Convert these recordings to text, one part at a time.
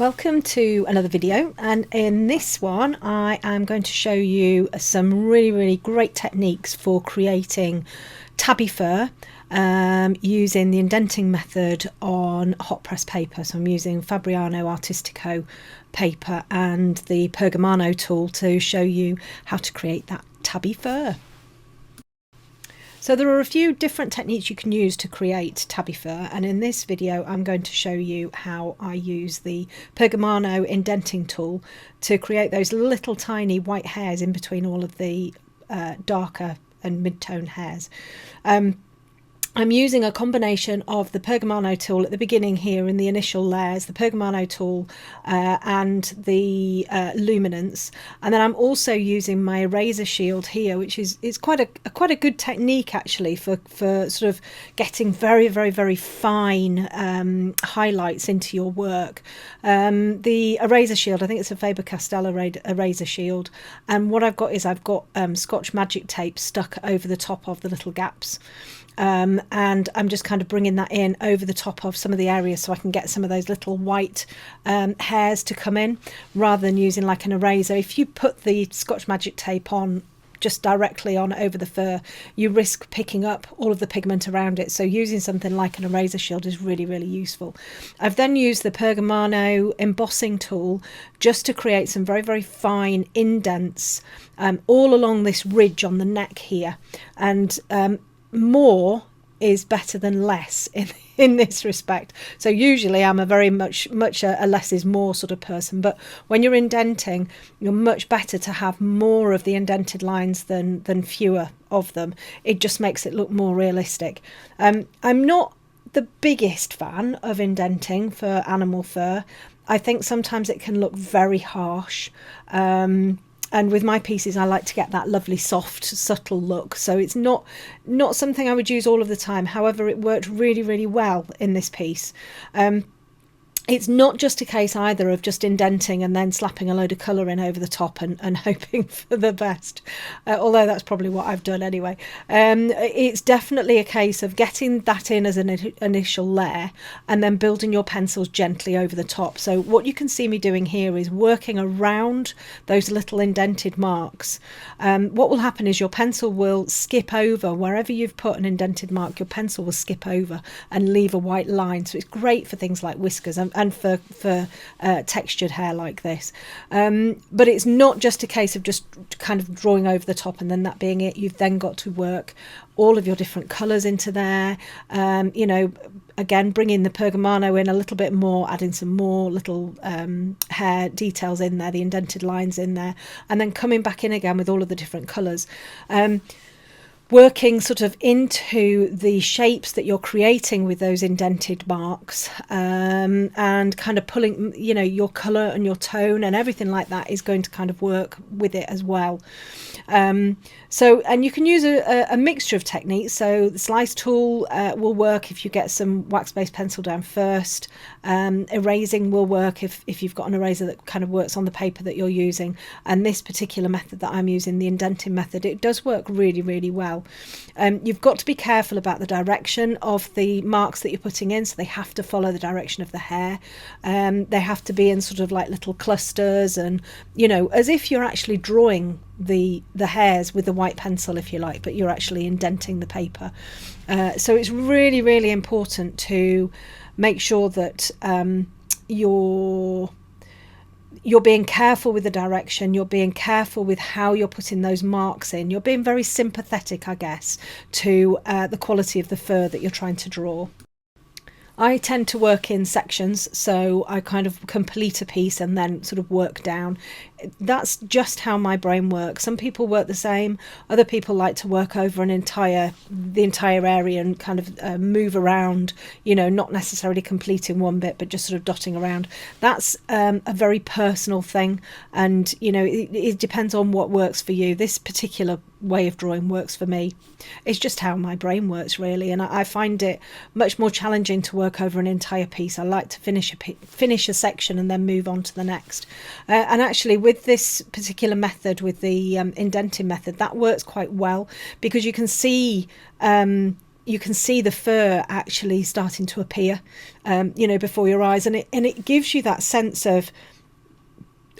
Welcome to another video, and in this one I am going to show you some really great techniques for creating tabby fur using the indenting method on hot press paper. So I'm using Fabriano Artistico paper and the Pergamano tool to show you how to create that tabby fur. So there are a few different techniques you can use to create tabby fur, and in this video I'm going to show you how I use the Pergamano indenting tool to create those little tiny white hairs in between all of the darker and mid-tone hairs. I'm using a combination of the Pergamano tool at the beginning here in the initial layers, the Pergamano tool and the luminance, and then I'm also using my eraser shield here, which is quite a good technique actually for sort of getting very fine highlights into your work. The eraser shield, I think it's a Faber Castell eraser shield, and what I've got is Scotch magic tape stuck over the top of the little gaps. And I'm just kind of bringing that in over the top of some of the areas so I can get some of those little white hairs to come in, rather than using like an eraser. If you put the Scotch magic tape on just directly on over the fur, you risk picking up all of the pigment around it, so using something like an eraser shield is really useful. I've then used the Pergamano embossing tool just to create some very fine indents all along this ridge on the neck here, and more is better than less in this respect. So usually I'm a very much a less is more sort of person, but when you're indenting, you're much better to have more of the indented lines than fewer of them. It just makes it look more realistic. I'm not the biggest fan of indenting for animal fur. I think sometimes it can look very harsh. And with my pieces, I like to get that lovely, soft, subtle look. So it's not something I would use all of the time. However, it worked really well in this piece. It's not just a case either of just indenting and then slapping a load of colour in over the top and hoping for the best, although that's probably what I've done anyway. It's definitely a case of getting that in as an initial layer and then building your pencils gently over the top. So what you can see me doing here is working around those little indented marks. What will happen is your pencil will skip over wherever you've put an indented mark. Your pencil will skip over and leave a white line. So it's great for things like whiskers and for textured hair like this. But it's not just a case of just kind of drawing over the top and then that being it. You've then got to work all of your different colours into there. You know, again, bringing the Pergamano in a little bit more, adding some more little hair details in there, the indented lines in there, and then coming back in again with all of the different colours. Working sort of into the shapes that you're creating with those indented marks, and kind of pulling, you know, your colour and your tone and everything like that is going to kind of work with it as well. And you can use a mixture of techniques. So the slice tool will work if you get some wax-based pencil down first. Erasing will work if you've got an eraser that kind of works on the paper that you're using. And this particular method that I'm using, the indenting method, it does work really well. You've got to be careful about the direction of the marks that you're putting in, so they have to follow the direction of the hair. They have to be in sort of like little clusters, and you know, as if you're actually drawing the hairs with the white pencil, if you like, but you're actually indenting the paper. So it's really important to make sure that you're being careful with the direction, you're being careful with how you're putting those marks in, you're being very sympathetic, I guess, to the quality of the fur that you're trying to draw. I tend to work in sections, so I kind of complete a piece and then sort of work down. That's just how my brain works. Some people work the same. Other people like to work over the entire area and kind of move around, you know, not necessarily completing one bit, but just sort of dotting around. That's a very personal thing, and you know, it depends on what works for you. This particular way of drawing works for me. It's just how my brain works, really, and I find it much more challenging to work over an entire piece. I like to finish a section and then move on to the next. And actually, with this particular method, with the indenting method, that works quite well, because you can see you can see the fur actually starting to appear, you know, before your eyes, and it gives you that sense of,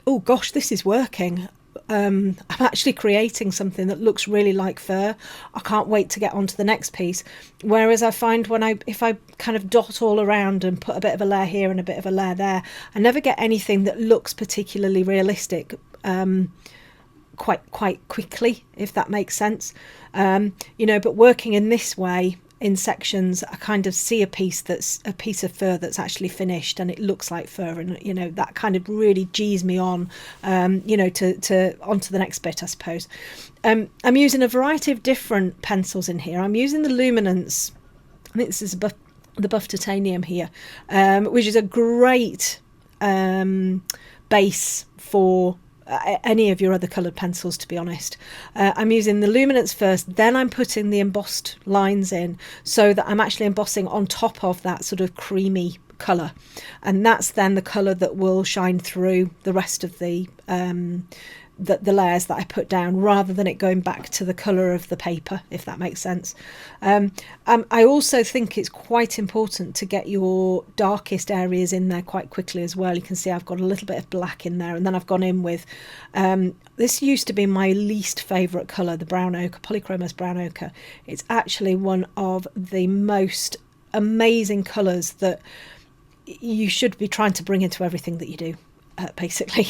oh gosh, this is working. I'm actually creating something that looks really like fur. I can't wait to get on to the next piece. Whereas I find if I kind of dot all around and put a bit of a layer here and a bit of a layer there, I never get anything that looks particularly realistic quite quickly, if that makes sense. You know, but working in this way, in sections, I kind of see a piece of fur that's actually finished and it looks like fur, and you know, that kind of really G's me on, you know, to onto the next bit, I suppose. I'm using a variety of different pencils in here. I'm using the Luminance, I think this is the Buff Titanium here, which is a great base for any of your other coloured pencils, to be honest. I'm using the Luminance first, then I'm putting the embossed lines in, so that I'm actually embossing on top of that sort of creamy colour, and that's then the colour that will shine through the rest of the layers that I put down, rather than it going back to the colour of the paper, if that makes sense. I also think it's quite important to get your darkest areas in there quite quickly as well. You can see I've got a little bit of black in there, and then I've gone in with this used to be my least favourite colour, the brown ochre, Polychromos brown ochre. It's actually one of the most amazing colours that you should be trying to bring into everything that you do. Basically,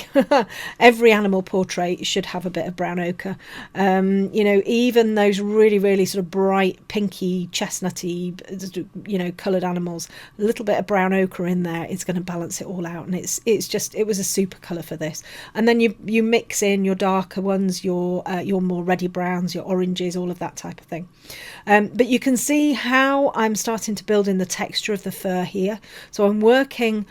every animal portrait should have a bit of brown ochre. You know, even those really sort of bright pinky chestnutty, you know, coloured animals, a little bit of brown ochre in there is going to balance it all out, and it was a super colour for this. And then you mix in your darker ones, your more reddy browns, your oranges, all of that type of thing. But you can see how I'm starting to build in the texture of the fur here. So I'm working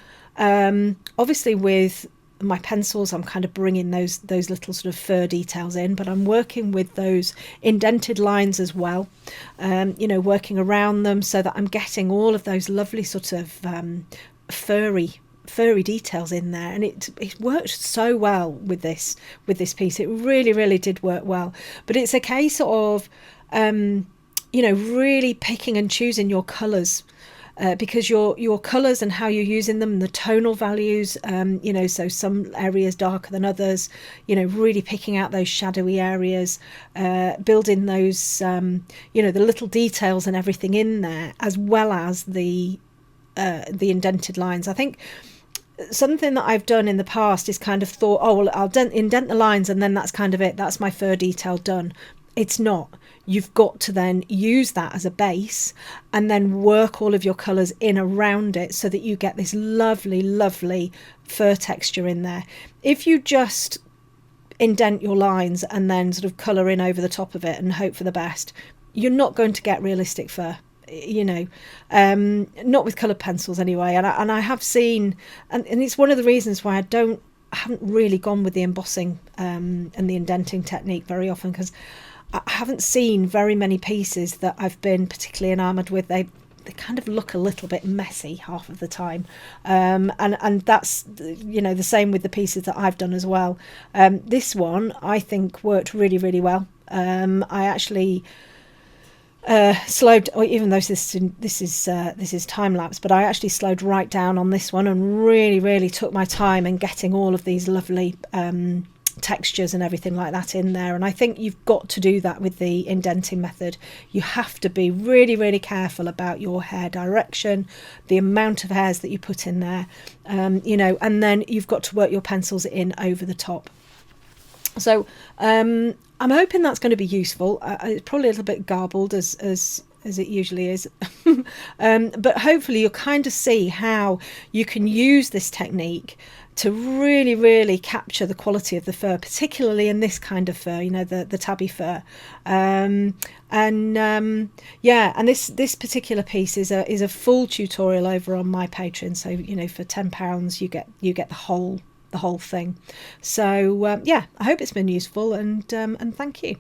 obviously with my pencils, I'm kind of bringing those little sort of fur details in, but I'm working with those indented lines as well, you know, working around them so that I'm getting all of those lovely sort of furry details in there, and it worked so well with this piece. It really did work well, but it's a case of you know, really picking and choosing your colours. Because your colours and how you're using them, the tonal values, you know, so some areas darker than others, you know, really picking out those shadowy areas, building those, you know, the little details and everything in there, as well as the indented lines. I think something that I've done in the past is kind of thought, oh, well, I'll indent the lines and then that's kind of it. That's my fur detail done. It's not. You've got to then use that as a base and then work all of your colours in around it so that you get this lovely fur texture in there. If you just indent your lines and then sort of colour in over the top of it and hope for the best, you're not going to get realistic fur, you know, not with coloured pencils anyway. And I have seen, and it's one of the reasons why I haven't really gone with the embossing and the indenting technique very often, because I haven't seen very many pieces that I've been particularly enamoured with. They kind of look a little bit messy half of the time, and that's, you know, the same with the pieces that I've done as well. This one I think worked really well. I actually slowed, even though this is time lapse, but I actually slowed right down on this one and really took my time in getting all of these lovely textures and everything like that in there. And I think you've got to do that with the indenting method. You have to be really careful about your hair direction, the amount of hairs that you put in there, you know, and then you've got to work your pencils in over the top. So I'm hoping that's going to be useful. It's probably a little bit garbled as it usually is, but hopefully you'll kind of see how you can use this technique to really capture the quality of the fur, particularly in this kind of fur, you know, the tabby fur. Yeah, and this particular piece is a full tutorial over on my Patreon. So, you know, for £10 you get the whole thing. So yeah, I hope it's been useful, and thank you.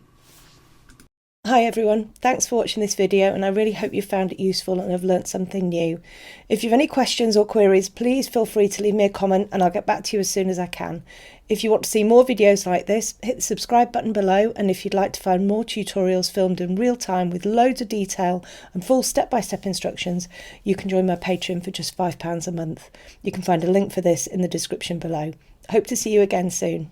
Hi everyone, thanks for watching this video and I really hope you found it useful and have learnt something new. If you have any questions or queries, please feel free to leave me a comment and I'll get back to you as soon as I can. If you want to see more videos like this, hit the subscribe button below, and if you'd like to find more tutorials filmed in real time with loads of detail and full step-by-step instructions, you can join my Patreon for just £5 a month. You can find a link for this in the description below. I hope to see you again soon.